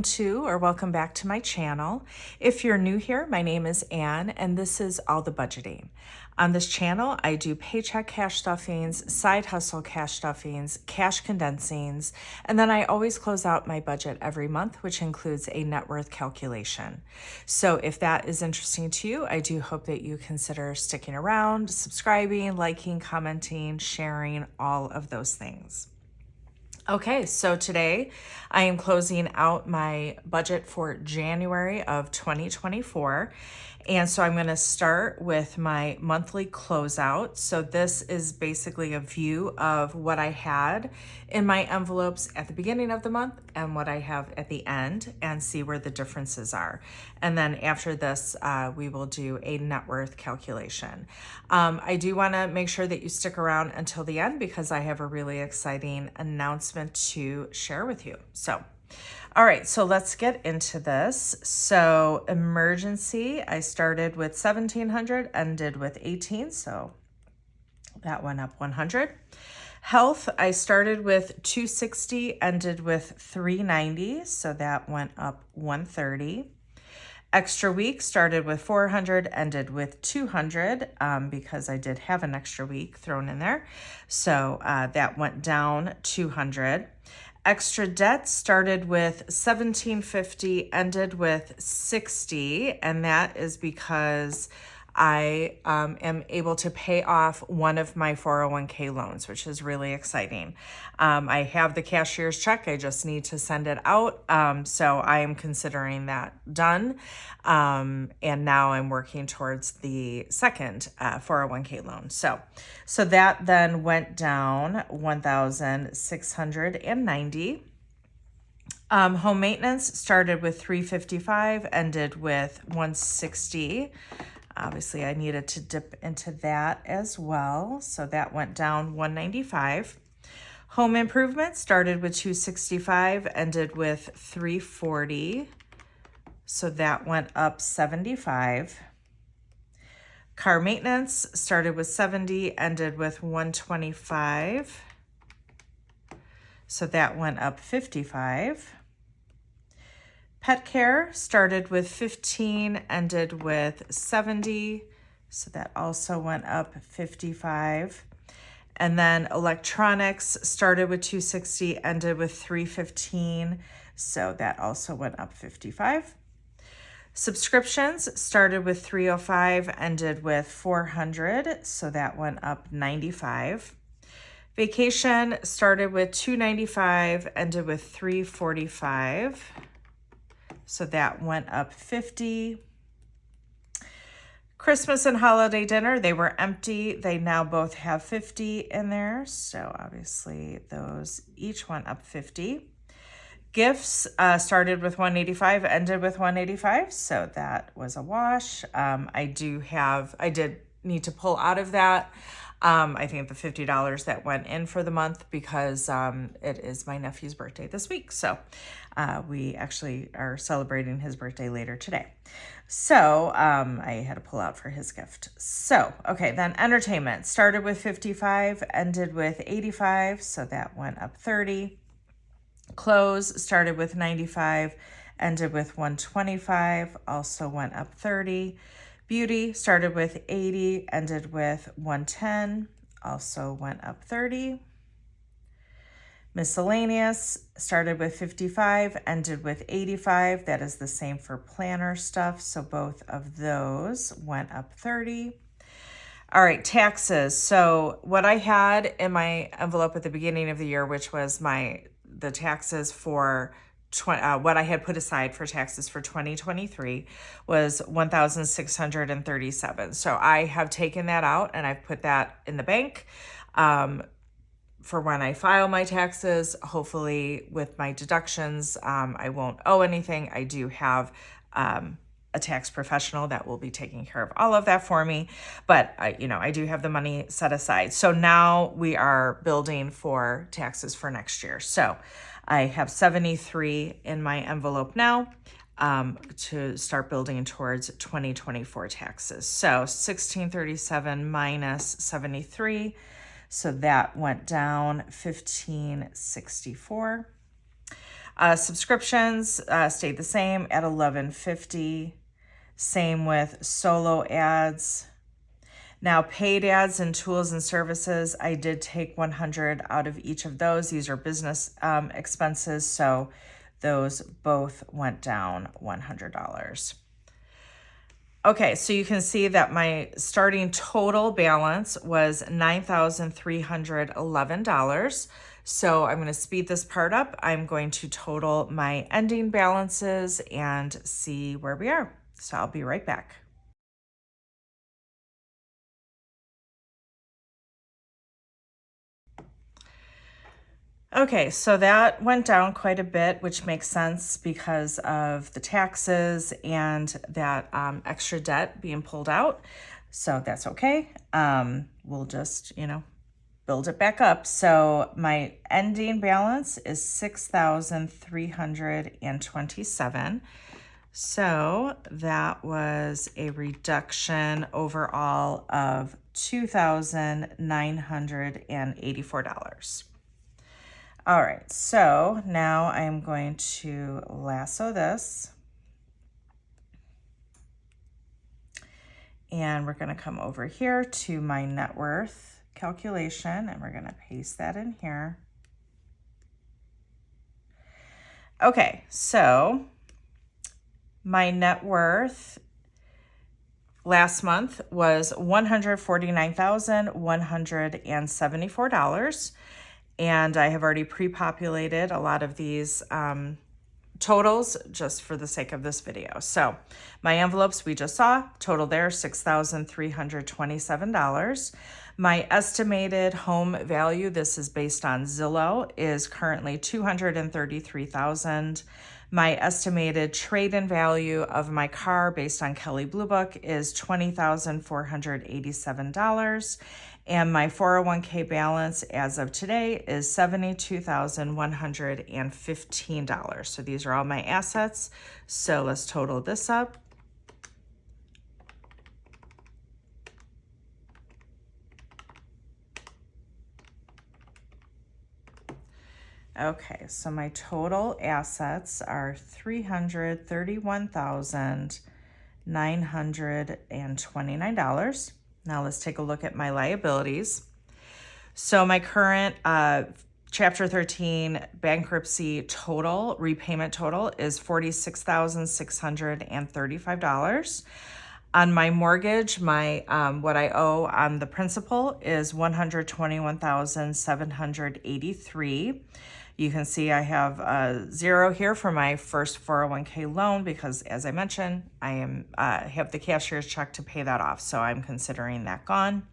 Welcome to or welcome back to my channel. If you're new here, my name is Anne and this is All the Budgeting. On this channel, I do paycheck cash stuffings, side hustle cash stuffings, cash condensings, and then I always close out my budget every month, which includes a net worth calculation. So if that is interesting to you, I do hope that you consider sticking around, subscribing, liking, commenting, sharing, all of those things. Okay, so today I am closing out my budget for January of 2024. And so I'm going to start with my monthly closeout. So this is basically a view of what I had in my envelopes at the beginning of the month and what I have at the end, and see where the differences are. And then after this, we will do a net worth calculation. I do want to make sure that you stick around until the end because I have a really exciting announcement to share with you. So all right, so let's get into this. So emergency, I started with 1,700, ended with 18, so that went up 100. Health, I started with 260, ended with 390, so that went up 130. Extra week, started with 400, ended with 200 because I did have an extra week thrown in there. So that went down 200. Extra debt started with 1,750, ended with 60, and that is because I am able to pay off one of my 401k loans, which is really exciting. I have the cashier's check. I just need to send it out. So I am considering that done. And now I'm working towards the second 401k loan. So that then went down 1,690. Home maintenance started with 355, ended with 160. Obviously, I needed to dip into that as well. So that went down 195. Home improvement started with 265, ended with 340. So that went up 75. Car maintenance started with 70, ended with 125. So that went up 55. Pet care started with 15, ended with 70. So that also went up 55. And then electronics started with 260, ended with 315. So that also went up 55. Subscriptions started with 305, ended with 400. So that went up 95. Vacation started with 295, ended with 345. So that went up 50. Christmas and holiday dinner, they were empty. They now both have 50 in there. So obviously those each went up 50. Gifts started with 185, ended with 185. So that was a wash. I did need to pull out of that. I think the $50 that went in for the month because it is my nephew's birthday this week. So we actually are celebrating his birthday later today. So I had to pull out for his gift. So, okay, then entertainment started with 55, ended with 85. So that went up 30. Clothes started with 95, ended with 125, also went up 30. Beauty started with 80, ended with 110, also went up 30. Miscellaneous started with 55, ended with 85. That is the same for planner stuff. So both of those went up 30. All right, taxes. So what I had in my envelope at the beginning of the year, which was the taxes for what I had put aside for taxes for 2023 was 1,637. So I have taken that out and I've put that in the bank for when I file my taxes. Hopefully with my deductions, I won't owe anything. I do have a tax professional that will be taking care of all of that for me. But I do have the money set aside. So now we are building for taxes for next year. So I have 73 in my envelope now to start building towards 2024 taxes. So 1637 minus 73. So that went down 1564. Subscriptions stayed the same at $11.50. Same with solo ads. Now, paid ads and tools and services, I did take $100 out of each of those. These are business expenses, so those both went down $100. Okay, so you can see that my starting total balance was $9,311. So I'm going to speed this part up. I'm going to total my ending balances and see where we are. So I'll be right back. Okay, so that went down quite a bit, which makes sense because of the taxes and that extra debt being pulled out. So that's okay. We'll just, build it back up. So my ending balance is 6,327. So that was a reduction overall of $2,984. All right, so now I'm going to lasso this. And we're going to come over here to my net worth calculation, and we're going to paste that in here. Okay, so my net worth last month was $149,174. And I have already pre-populated a lot of these totals just for the sake of this video. So my envelopes we just saw, total there $6,327. My estimated home value, this is based on Zillow, is currently $233,000. My estimated trade-in value of my car based on Kelley Blue Book is $20,487. And my 401k balance as of today is $72,115. So these are all my assets. So let's total this up. Okay, so my total assets are $331,929. Now let's take a look at my liabilities. So my current Chapter 13 bankruptcy total, repayment total, is $46,635. On my mortgage, my what I owe on the principal is $121,783. You can see I have a zero here for my first 401k loan because, as I mentioned, I have the cashier's check to pay that off, so I'm considering that gone.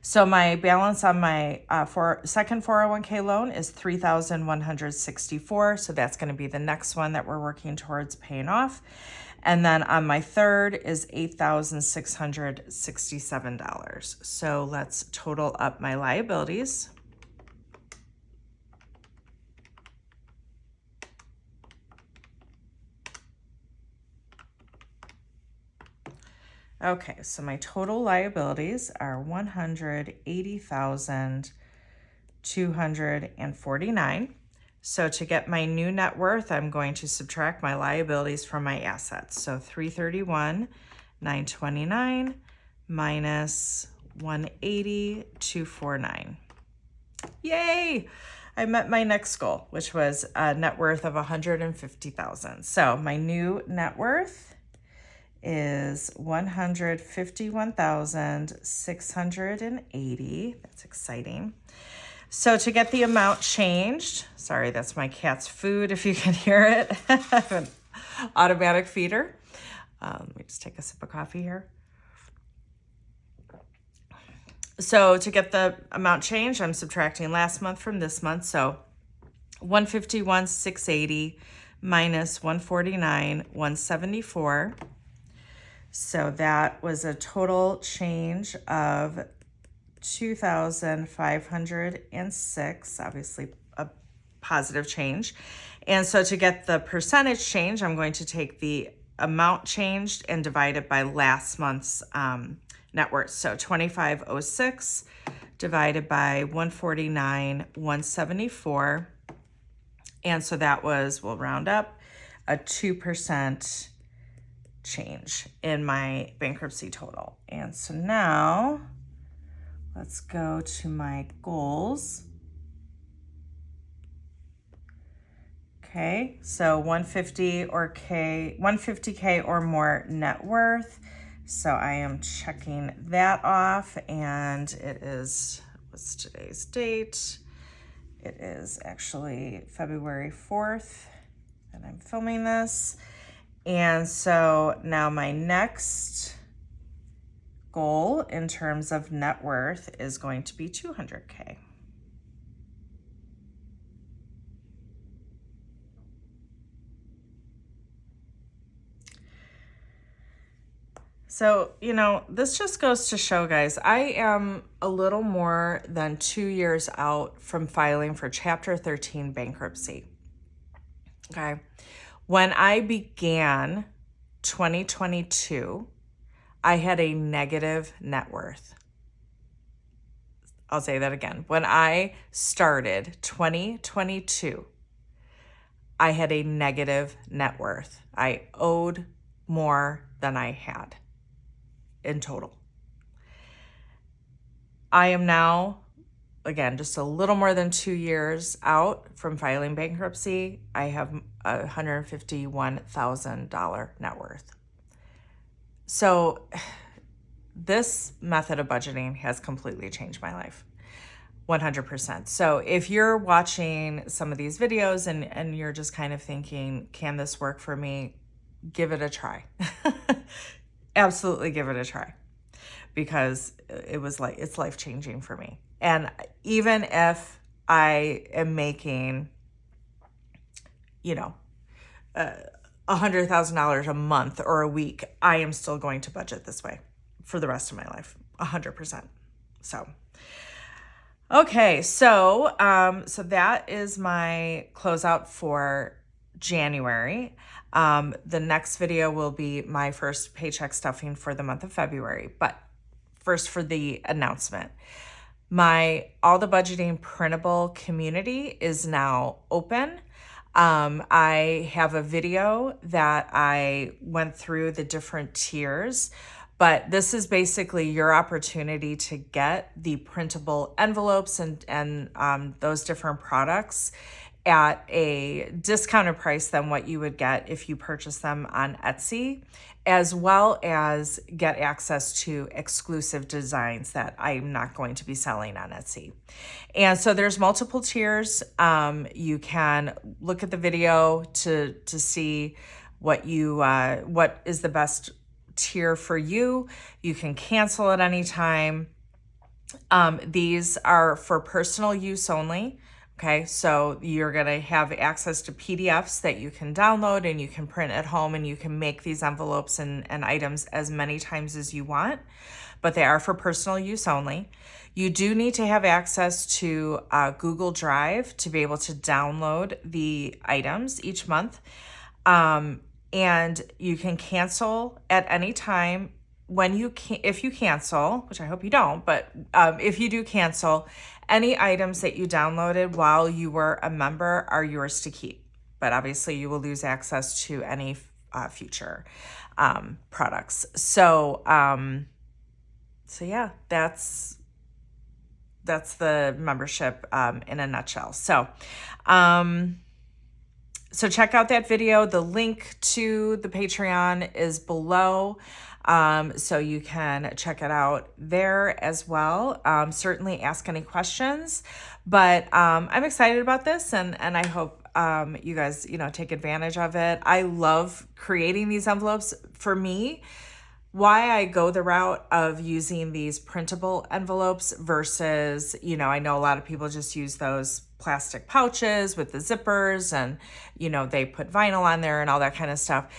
So my balance on my second 401k loan is $3,164. So that's going to be the next one that we're working towards paying off. And then on my third is $8,667. So let's total up my liabilities. Okay, so my total liabilities are $180,249. So to get my new net worth, I'm going to subtract my liabilities from my assets. So $331,929 minus $180,249. Yay! I met my next goal, which was a net worth of $150,000. So my new net worth is $151,680. That's exciting. So to get the amount changed, sorry, that's my cat's food if you can hear it. I have an automatic feeder. Let me just take a sip of coffee here. So to get the amount changed, I'm subtracting last month from this month. So $151,680 minus $149,174. So that was a total change of $2,506, obviously a positive change. And so to get the percentage change, I'm going to take the amount changed and divide it by last month's net worth. So 2,506 divided by 149,174. And so that was, we'll round up, a 2% change in my bankruptcy total. And so now let's go to my goals. Okay, so 150K or more net worth. So I am checking that off, and it is, what's today's date? It is actually February 4th that I'm filming this. And so now my next goal in terms of net worth is going to be 200K. So, this just goes to show, guys, I am a little more than 2 years out from filing for Chapter 13 bankruptcy. Okay. When I began 2022, I had a negative net worth. I'll say that again. When I started 2022, I had a negative net worth. I owed more than I had in total. I am now, again, just a little more than 2 years out from filing bankruptcy. I have a $151,000 net worth. So this method of budgeting has completely changed my life, 100%. So if you're watching some of these videos and you're just kind of thinking, can this work for me? Give it a try. Absolutely give it a try, because it's life-changing for me. And even if I am making, $100,000 a month or a week, I am still going to budget this way for the rest of my life, 100%. So, okay, so that is my closeout for January. The next video will be my first paycheck stuffing for the month of February. But first, for the announcement, my All the Budgeting printable community is now open. I have a video that I went through the different tiers, but this is basically your opportunity to get the printable envelopes and those different products at a discounted price than what you would get if you purchase them on Etsy, as well as get access to exclusive designs that I'm not going to be selling on Etsy. And so there's multiple tiers. You can look at the video to see what is the best tier for you. You can cancel at any time. These are for personal use only. Okay, so you're going to have access to PDFs that you can download and you can print at home, and you can make these envelopes and items as many times as you want, but they are for personal use only. You do need to have access to Google Drive to be able to download the items each month. And you can cancel at any time. If you cancel, which I hope you don't, but if you do cancel, any items that you downloaded while you were a member are yours to keep. But obviously you will lose access to any future products. So yeah, that's the membership in a nutshell. So check out that video. The link to the Patreon is below. So you can check it out there as well. Certainly ask any questions, but I'm excited about this, and I hope you guys take advantage of it. I love creating these envelopes. For me, why I go the route of using these printable envelopes versus, I know a lot of people just use those plastic pouches with the zippers and, they put vinyl on there and all that kind of stuff.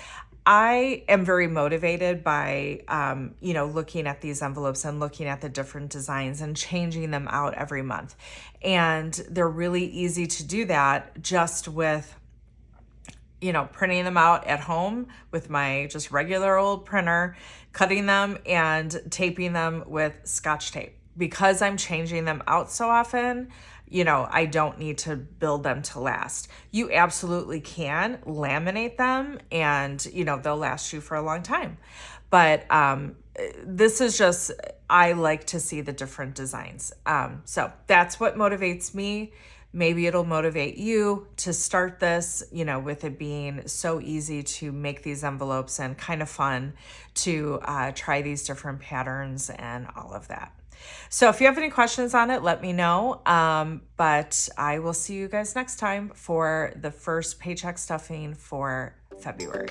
I am very motivated by, looking at these envelopes and looking at the different designs and changing them out every month. And they're really easy to do that just with, printing them out at home with my just regular old printer, cutting them and taping them with Scotch tape. Because I'm changing them out so often, I don't need to build them to last. You absolutely can laminate them and, they'll last you for a long time. But this is just, I like to see the different designs. So that's what motivates me. Maybe it'll motivate you to start this, with it being so easy to make these envelopes and kind of fun to try these different patterns and all of that. So if you have any questions on it, let me know. But I will see you guys next time for the first paycheck stuffing for February.